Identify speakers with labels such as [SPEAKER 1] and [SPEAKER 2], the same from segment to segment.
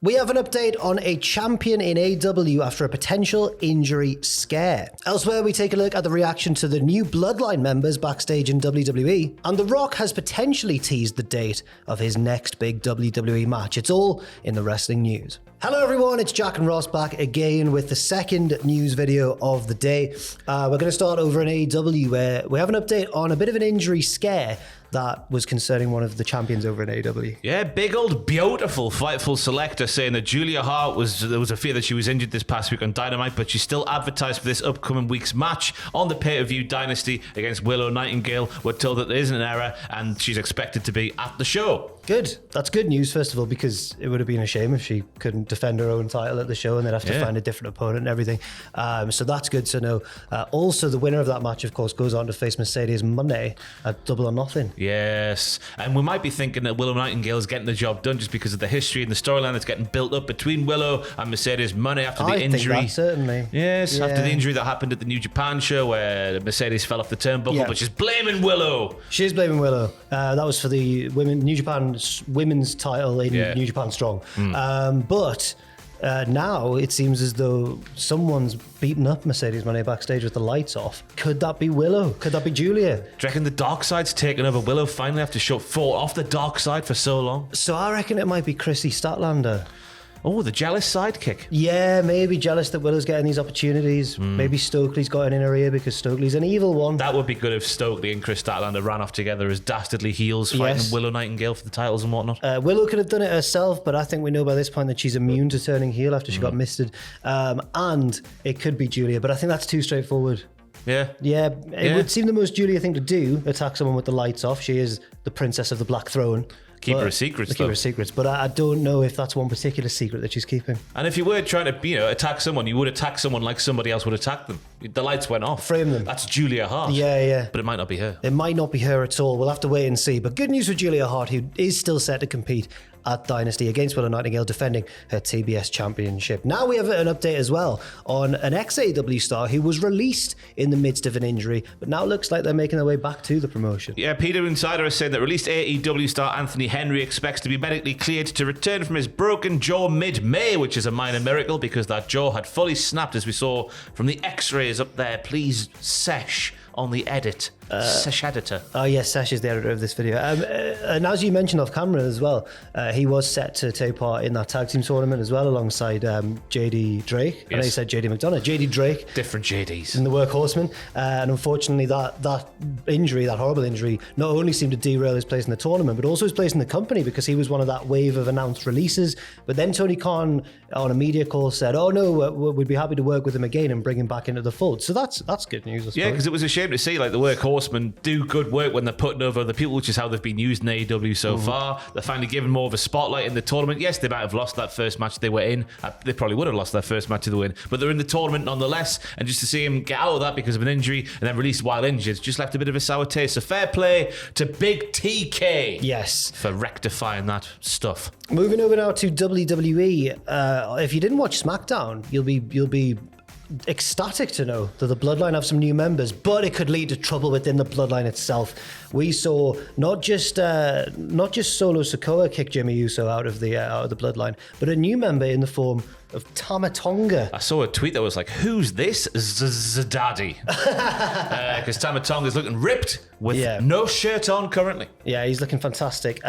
[SPEAKER 1] We have an update on a champion in AEW after a potential injury scare. Elsewhere, we take a look at the reaction to the new Bloodline members backstage in WWE, and The Rock has potentially teased the date of his next big WWE match. It's all in the wrestling news. Hello everyone, it's Jack and Ross back again with the second news video of the day. We're going to start over in AEW where we have an update on a bit of an injury scare that was concerning one of the champions over in AEW.
[SPEAKER 2] Yeah, big old beautiful Fightful selector saying that Julia Hart there was a fear that she was injured this past week on Dynamite, but she's still advertised for this upcoming week's match on the pay-per-view Dynasty against Willow Nightingale. We're told that there isn't an error and she's expected to be at the show.
[SPEAKER 1] Good. That's good news, first of all, because it would have been a shame if she couldn't defend her own title at the show and they'd have to find a different opponent and everything. So that's good to know. Also, the winner of that match, of course, goes on to face Mercedes Monday at Double or Nothing.
[SPEAKER 2] Yes. And we might be thinking that Willow Nightingale is getting the job done just because of the history and the storyline that's getting built up between Willow and Mercedes Monday after the injury.
[SPEAKER 1] I think that, certainly.
[SPEAKER 2] Yes, after the injury that happened at the New Japan show where Mercedes fell off the turnbuckle, but she's blaming Willow.
[SPEAKER 1] She is blaming Willow. That was for the New Japan women's title in New Japan Strong. But now it seems as though someone's beaten up Mercedes Money backstage with the lights off. Could that be Willow? Could that be Julia?
[SPEAKER 2] Do you reckon the dark side's taken over Willow finally after she fought off the dark side for so long?
[SPEAKER 1] So I reckon it might be Chrissy Statlander.
[SPEAKER 2] Oh, the jealous sidekick.
[SPEAKER 1] Yeah, maybe jealous that Willow's getting these opportunities. Maybe Stokely's got it in her ear because Stokely's an evil one.
[SPEAKER 2] That would be good if Stokely and Chris Statlander ran off together as dastardly heels fighting Willow Nightingale for the titles and whatnot.
[SPEAKER 1] Willow could have done it herself, but I think we know by this point that she's immune to turning heel after she got misted. And it could be Julia, but I think that's too straightforward.
[SPEAKER 2] Yeah.
[SPEAKER 1] It would seem the most Julia thing to do, attack someone with the lights off. She is the princess of the Black Throne.
[SPEAKER 2] Keep her secrets,
[SPEAKER 1] Keep her secrets, but I don't know if that's one particular secret that she's keeping.
[SPEAKER 2] And if you were trying to, attack someone, you would attack someone like somebody else would attack them. The lights went off.
[SPEAKER 1] Frame them.
[SPEAKER 2] That's Julia Hart.
[SPEAKER 1] Yeah.
[SPEAKER 2] But it might not be her.
[SPEAKER 1] It might not be her at all. We'll have to wait and see. But good news for Julia Hart, who is still set to compete at Dynasty against Willow Nightingale, defending her TBS championship. Now we have an update as well on an ex-AEW star who was released in the midst of an injury, but now looks like they're making their way back to the promotion.
[SPEAKER 2] Yeah, Peter Insider has said that released AEW star Anthony Henry expects to be medically cleared to return from his broken jaw mid-May, which is a minor miracle because that jaw had fully snapped, as we saw from the x-rays up there. Please, Sesh on the edit. Sesh editor.
[SPEAKER 1] Oh yes, Sesh is the editor of this video. And as you mentioned off camera as well, he was set to take part in that tag team tournament as well alongside JD Drake. I know you said JD McDonough. JD Drake.
[SPEAKER 2] Different JDs.
[SPEAKER 1] And the Workhorseman. And unfortunately that injury, that horrible injury, not only seemed to derail his place in the tournament, but also his place in the company because he was one of that wave of announced releases. But then Tony Khan on a media call said, oh no, we'd be happy to work with him again and bring him back into the fold. So that's good news, I suppose.
[SPEAKER 2] Yeah, because it was a shame to see like the Workhorsemen do good work when they're putting over other people, which is how they've been used in AEW so far. They're finally given more of a spotlight in the tournament. Yes, they might have lost that first match they were in. They probably would have lost their first match to the win, but they're in the tournament nonetheless. And just to see him get out of that because of an injury and then released while injured just left a bit of a sour taste. So fair play to Big TK.
[SPEAKER 1] Yes.
[SPEAKER 2] For rectifying that stuff.
[SPEAKER 1] Moving over now to WWE. If you didn't watch SmackDown, you'll be ecstatic to know that the Bloodline have some new members, but it could lead to trouble within the Bloodline itself. We saw not just Solo Sikoa kick Jimmy Uso out of the Bloodline, but a new member in the form of Tama Tonga.
[SPEAKER 2] I saw a tweet that was like, who's this Zadaddy? Because Tama Tonga's looking ripped with no shirt on currently.
[SPEAKER 1] Yeah, he's looking fantastic.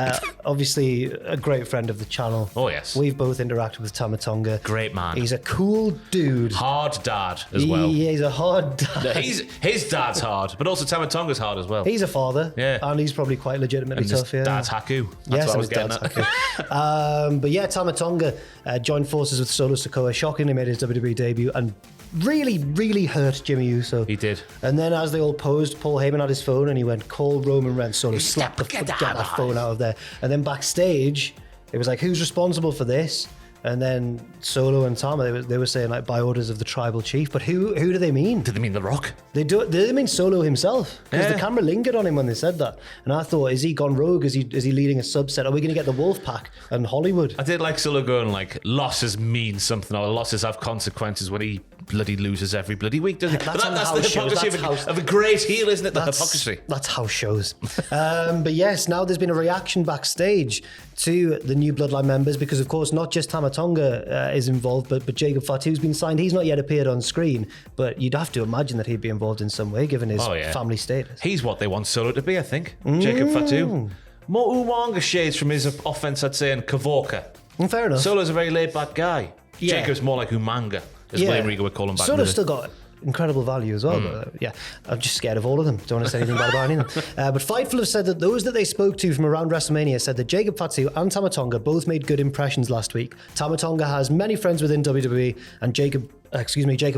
[SPEAKER 1] Obviously, a great friend of the channel.
[SPEAKER 2] Oh, yes.
[SPEAKER 1] We've both interacted with Tama Tonga.
[SPEAKER 2] Great man.
[SPEAKER 1] He's a cool dude.
[SPEAKER 2] Hard dad as well.
[SPEAKER 1] Yeah, he's a hard dad.
[SPEAKER 2] No, his dad's hard, but also Tama Tonga's hard as well.
[SPEAKER 1] He's a father.
[SPEAKER 2] Yeah.
[SPEAKER 1] And he's probably quite legitimately tough.
[SPEAKER 2] His dad's Haku. That's what I was getting at.
[SPEAKER 1] But yeah, Tama Tonga joined forces with Solo Sikoa, shockingly made his WWE debut and really hurt Jimmy Uso.
[SPEAKER 2] He did.
[SPEAKER 1] And then as they all posed, Paul Heyman had his phone and he went, call Roman Reigns, Solo slap get that phone out of there. And then backstage, it was like, who's responsible for this? And then Solo and Tama, they were saying like by orders of the tribal chief. But who do they mean?
[SPEAKER 2] Do they mean The Rock?
[SPEAKER 1] They mean Solo himself? Because the camera lingered on him when they said that. And I thought, is he gone rogue? Is he leading a subset? Are we going to get the Wolf Pack and Hollywood?
[SPEAKER 2] I did like Solo going like, losses mean something, or losses have consequences, when he bloody loses every bloody week, doesn't he?
[SPEAKER 1] That's
[SPEAKER 2] That's the hypocrisy of a great heel, isn't it? The hypocrisy.
[SPEAKER 1] That's how shows. But yes, now there's been a reaction backstage to the new Bloodline members because, of course, not just Tama Tonga is involved, but Jacob Fatu's been signed. He's not yet appeared on screen, but you'd have to imagine that he'd be involved in some way, given his family status.
[SPEAKER 2] He's what they want Solo to be, I think. Jacob Fatu. More Uwanga shades from his offense, I'd say, and Kavorka.
[SPEAKER 1] Fair enough.
[SPEAKER 2] Solo's a very laid-back guy.
[SPEAKER 1] Yeah.
[SPEAKER 2] Jacob's more like Umanga, as William Regal would call him back
[SPEAKER 1] Solo's still got incredible value as well. But, I'm just scared of all of them. Don't want to say anything bad about any of them. But Fightful have said that those that they spoke to from around WrestleMania said that Jacob Fatu and Tama Tonga both made good impressions last week. Tama Tonga has many friends within WWE, and Jacob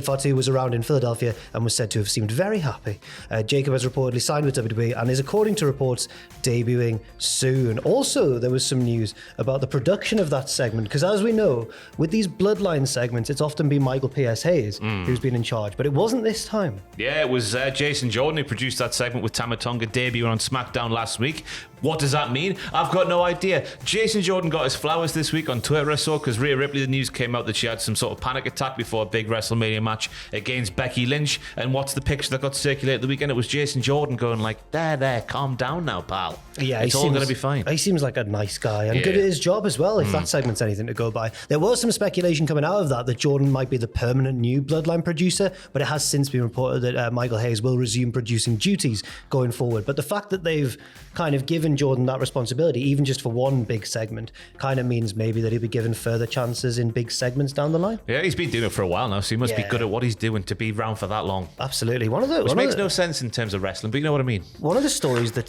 [SPEAKER 1] Fatu was around in Philadelphia and was said to have seemed very happy. Jacob has reportedly signed with WWE and is, according to reports, debuting soon. Also, there was some news about the production of that segment, because as we know, with these Bloodline segments, it's often been Michael P.S. Hayes who's been in charge, but it wasn't this time.
[SPEAKER 2] Yeah, it was Jason Jordan who produced that segment with Tama Tonga debuting on SmackDown last week. What does that mean? I've got no idea. Jason Jordan got his flowers this week on Twitter, I saw, because Rhea Ripley, the news came out that she had some sort of panic attack before a big WrestleMania match against Becky Lynch. And what's the picture that got circulated the weekend? It was Jason Jordan going like, there, calm down now, pal.
[SPEAKER 1] Yeah,
[SPEAKER 2] it's all going to be fine.
[SPEAKER 1] He seems like a nice guy and good at his job as well, if that segment's anything to go by. There was some speculation coming out of that Jordan might be the permanent new Bloodline producer, but it has since been reported that Michael Hayes will resume producing duties going forward. But the fact that they've kind of given Jordan that responsibility, even just for one big segment, kind of means maybe that he'll be given further chances in big segments down the line.
[SPEAKER 2] Yeah, he's been doing it for a while now, so he must be good at what he's doing to be around for that long.
[SPEAKER 1] Absolutely.
[SPEAKER 2] Which makes no sense in terms of wrestling, but you know what I mean.
[SPEAKER 1] One of the stories that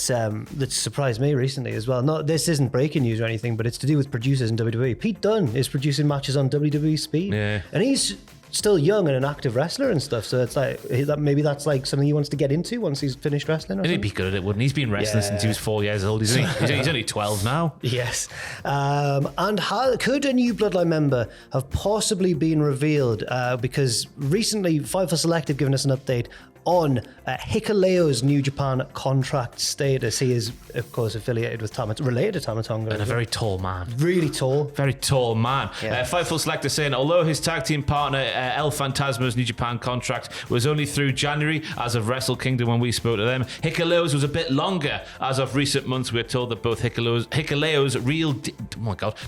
[SPEAKER 1] surprised me recently as well, this isn't breaking news or anything, but it's to do with producers in WWE. Pete Dunne is producing matches on WWE Speed.
[SPEAKER 2] Yeah.
[SPEAKER 1] And he's still young and an active wrestler and stuff, so it's like maybe that's like something he wants to get into once he's finished wrestling.
[SPEAKER 2] And he'd be good at it, wouldn't he? He's been wrestling since he was 4 years old, isn't he? He's only 12 now.
[SPEAKER 1] Yes. And could a new Bloodline member have possibly been revealed? Because recently, Fightful Select have given us an update on Hikuleo's New Japan contract status. He is, of course, related to Tama Tonga.
[SPEAKER 2] And a very tall man.
[SPEAKER 1] Really tall.
[SPEAKER 2] Very tall man.
[SPEAKER 1] Yeah.
[SPEAKER 2] Fightful Select is saying, although his tag team partner, El Fantasma's New Japan contract was only through January, as of Wrestle Kingdom when we spoke to them, Hikuleo's was a bit longer. As of recent months, we're told that both Hikuleo's real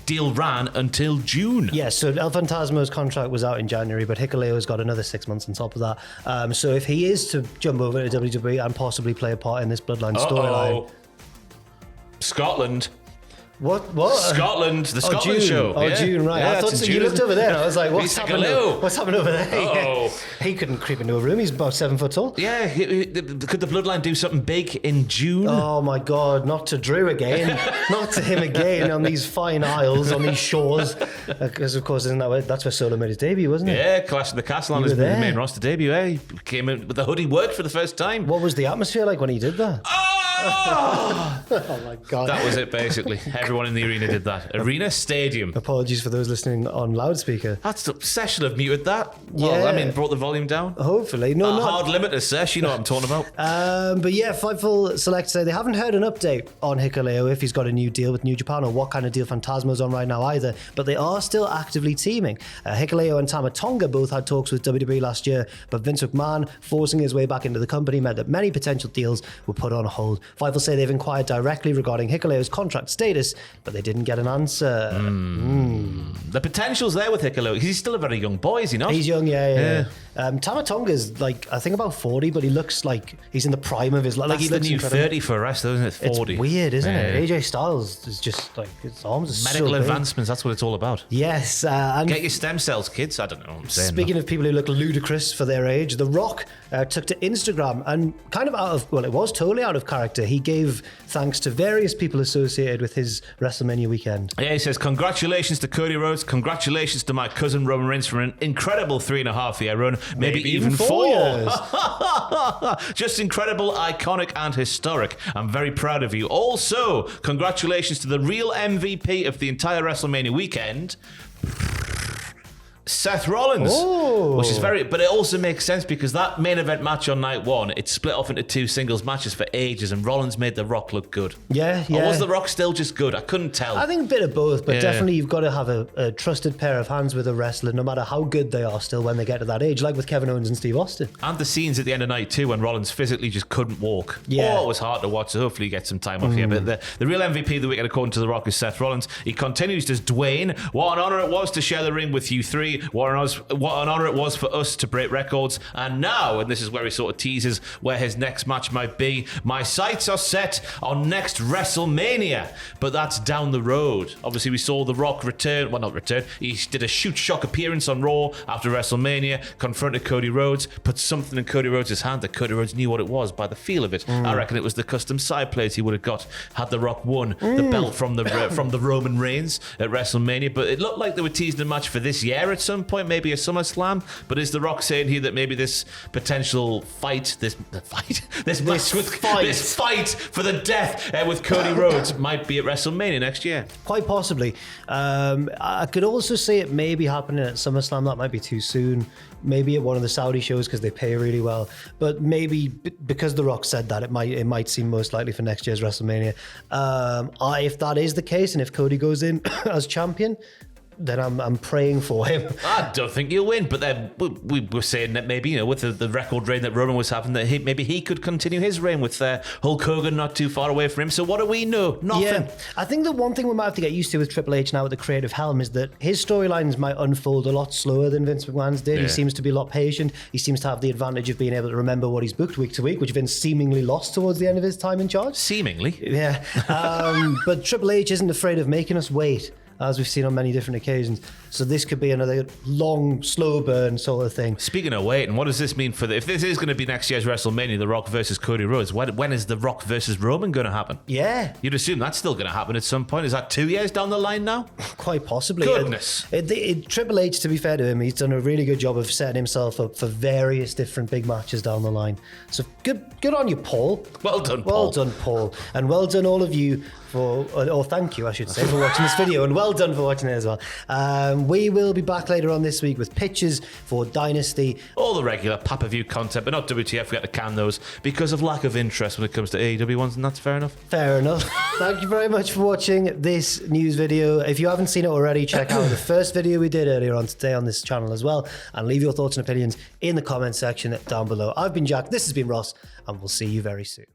[SPEAKER 2] deal ran until June.
[SPEAKER 1] Yeah, so El Fantasma's contract was out in January, but Hikuleo's got another 6 months on top of that. So if he is to jump over to WWE and possibly play a part in this Bloodline storyline.
[SPEAKER 2] Scotland.
[SPEAKER 1] What?
[SPEAKER 2] Scotland, the Scotland
[SPEAKER 1] June.
[SPEAKER 2] show.
[SPEAKER 1] June, right.
[SPEAKER 2] Yeah,
[SPEAKER 1] I thought you looked over there. I was like, what's happening over there?
[SPEAKER 2] Oh.
[SPEAKER 1] He couldn't creep into a room. He's about 7 foot tall.
[SPEAKER 2] Yeah, could the Bloodline do something big in June?
[SPEAKER 1] Oh my God, not to Drew again. Not to him again on these fine isles, on these shores. Because, of course, that's where Solo made his debut, wasn't it?
[SPEAKER 2] Yeah, Clash of the Castle on his main roster debut. He came in with the hoodie worked for the first time.
[SPEAKER 1] What was the atmosphere like when he did that?
[SPEAKER 2] Oh
[SPEAKER 1] my God.
[SPEAKER 2] That was it, basically. Everyone in the arena did that. Arena Stadium.
[SPEAKER 1] Apologies for those listening on loudspeaker.
[SPEAKER 2] That's Sesh should have muted that. Well, brought the volume down.
[SPEAKER 1] Hopefully. No,
[SPEAKER 2] hard limiter, Sesh. You know what I'm talking about.
[SPEAKER 1] But yeah, Fightful Select say they haven't heard an update on Hikuleo if he's got a new deal with New Japan or what kind of deal Phantasmo's on right now either, but they are still actively teaming. Hikuleo and Tama Tonga both had talks with WWE last year, but Vince McMahon forcing his way back into the company meant that many potential deals were put on hold. Fightful say they've inquired directly regarding Hikuleo's contract status, but they didn't get an answer.
[SPEAKER 2] The potential's there with Hikuleo. He's still a very young boy, is he not?
[SPEAKER 1] He's young, yeah. Tama Tonga's like, I think about 40, but he looks like he's in the prime of his life.
[SPEAKER 2] That's
[SPEAKER 1] like, he
[SPEAKER 2] the
[SPEAKER 1] looks
[SPEAKER 2] new
[SPEAKER 1] incredible.
[SPEAKER 2] 30 for a wrestler, isn't it? 40.
[SPEAKER 1] It's weird, isn't it? AJ Styles is just like, his arms are
[SPEAKER 2] Medical
[SPEAKER 1] so big.
[SPEAKER 2] advancements, that's what it's all about.
[SPEAKER 1] Yes. And
[SPEAKER 2] get your stem cells, kids. I don't know what I'm saying.
[SPEAKER 1] Speaking of people who look ludicrous for their age, The Rock took to Instagram and kind of it was totally out of character. He gave thanks to various people associated with his WrestleMania weekend.
[SPEAKER 2] Yeah, he says, congratulations to Cody Rhodes, congratulations to my cousin Roman Reigns for an incredible 3.5-year run, maybe even 4
[SPEAKER 1] years.
[SPEAKER 2] Just incredible, iconic and historic. I'm very proud of you. Also, congratulations to the real MVP of the entire WrestleMania weekend, Seth Rollins, which is but it also makes sense because that main event match on night one, it split off into 2 singles matches for ages, and Rollins made The Rock look good.
[SPEAKER 1] Yeah.
[SPEAKER 2] Or was The Rock still just good? I couldn't tell.
[SPEAKER 1] I think a bit of both, but definitely you've got to have a trusted pair of hands with a wrestler, no matter how good they are still when they get to that age, like with Kevin Owens and Steve Austin.
[SPEAKER 2] And the scenes at the end of night 2 when Rollins physically just couldn't walk.
[SPEAKER 1] Yeah.
[SPEAKER 2] Oh, it was hard to watch, so hopefully he gets some time off here. But the real MVP of the weekend, according to The Rock, is Seth Rollins. He continues as Dwayne. What an honor it was to share the ring with you three. What an honor it was for us to break records. And now, and this is where he sort of teases where his next match might be, my sights are set on next WrestleMania. But that's down the road. Obviously, we saw The Rock return. Well, not return. He did a shoot-shock appearance on Raw after WrestleMania, confronted Cody Rhodes, put something in Cody Rhodes' hand that Cody Rhodes knew what it was by the feel of it. I reckon it was the custom side plate he would have got had The Rock won the belt from the Roman Reigns at WrestleMania. But it looked like they were teasing a match for this year at some point, maybe a SummerSlam. But is The Rock saying here that maybe this potential fight for the death with Cody Rhodes might be at WrestleMania next year?
[SPEAKER 1] Quite possibly. I could also see it maybe happening at SummerSlam. That might be too soon. Maybe at one of the Saudi shows because they pay really well. But maybe because The Rock said that, it might seem most likely for next year's WrestleMania. If that is the case, and if Cody goes in as champion, then I'm praying for him.
[SPEAKER 2] I don't think he'll win, but then we were saying that maybe, with the record reign that Roman was having, that maybe he could continue his reign with Hulk Hogan not too far away from him. So what do we know? Nothing.
[SPEAKER 1] Yeah, I think the one thing we might have to get used to with Triple H now at the creative helm is that his storylines might unfold a lot slower than Vince McMahon's did. Yeah. He seems to be a lot patient. He seems to have the advantage of being able to remember what he's booked week to week, which Vince seemingly lost towards the end of his time in charge.
[SPEAKER 2] Seemingly.
[SPEAKER 1] Yeah. But Triple H isn't afraid of making us wait, as we've seen on many different occasions. So this could be another long, slow burn sort of thing.
[SPEAKER 2] Speaking of waiting, what does this mean for if this is going to be next year's WrestleMania, The Rock versus Cody Rhodes, when is The Rock versus Roman going to happen?
[SPEAKER 1] Yeah.
[SPEAKER 2] You'd assume that's still going to happen at some point. Is that 2 years down the line now?
[SPEAKER 1] Quite possibly.
[SPEAKER 2] Goodness.
[SPEAKER 1] Triple H, to be fair to him, he's done a really good job of setting himself up for various different big matches down the line. So good on you, Paul.
[SPEAKER 2] Well done, Paul.
[SPEAKER 1] Well done, Paul. And well done all of you thank you, I should say, for watching this video, and well done for watching it as well. We will be back later on this week with pictures for Dynasty.
[SPEAKER 2] All the regular pay-per-view content, but not WTF. We had to can those because of lack of interest when it comes to AEW ones, and that's fair enough.
[SPEAKER 1] Fair enough. Thank you very much for watching this news video. If you haven't seen it already, check out the first video we did earlier on today on this channel as well, and leave your thoughts and opinions in the comment section down below. I've been Jack, this has been Ross, and we'll see you very soon.